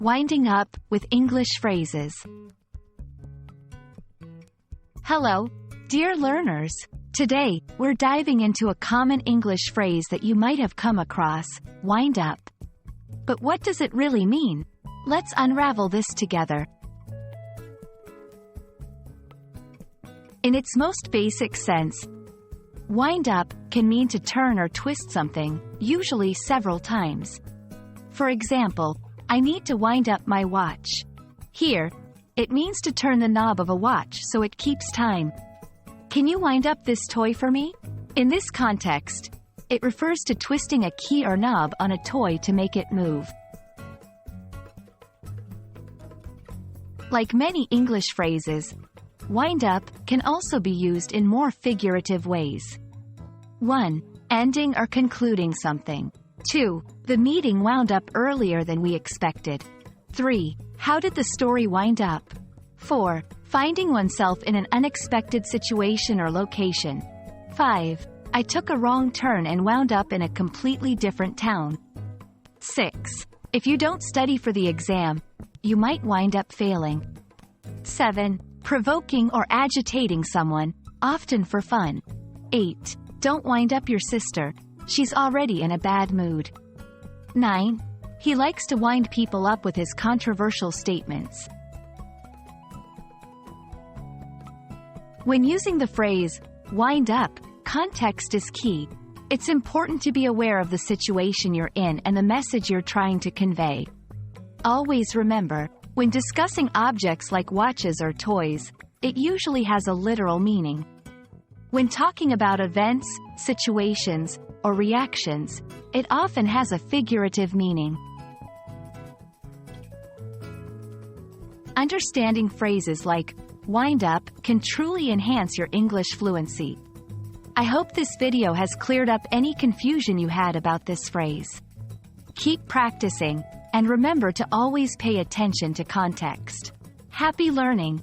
Winding up with English phrases. Hello, dear learners. Today, we're diving into a common English phrase that you might have come across, wind up. But what does it really mean? Let's unravel this together. In its most basic sense, wind up can mean to turn or twist something, usually several times. For example, I need to wind up my watch. Here, it means to turn the knob of a watch so it keeps time. Can you wind up this toy for me? In this context, it refers to twisting a key or knob on a toy to make it move. Like many English phrases, wind up can also be used in more figurative ways. 1. Ending or concluding something. 2. The meeting wound up earlier than we expected. 3. How did the story wind up? 4. Finding oneself in an unexpected situation or location. 5. I took a wrong turn and wound up in a completely different town. 6. If you don't study for the exam, you might wind up failing. 7. Provoking or agitating someone, often for fun. 8. Don't wind up your sister. She's already in a bad mood. 9. He likes to wind people up with his controversial statements. When using the phrase, wind up, context is key. It's important to be aware of the situation you're in and the message you're trying to convey. Always remember, when discussing objects like watches or toys, it usually has a literal meaning. When talking about events, situations, or reactions, it often has a figurative meaning. Understanding phrases like wind up can truly enhance your English fluency. I hope this video has cleared up any confusion you had about this phrase. Keep practicing, and remember to always pay attention to context. Happy learning!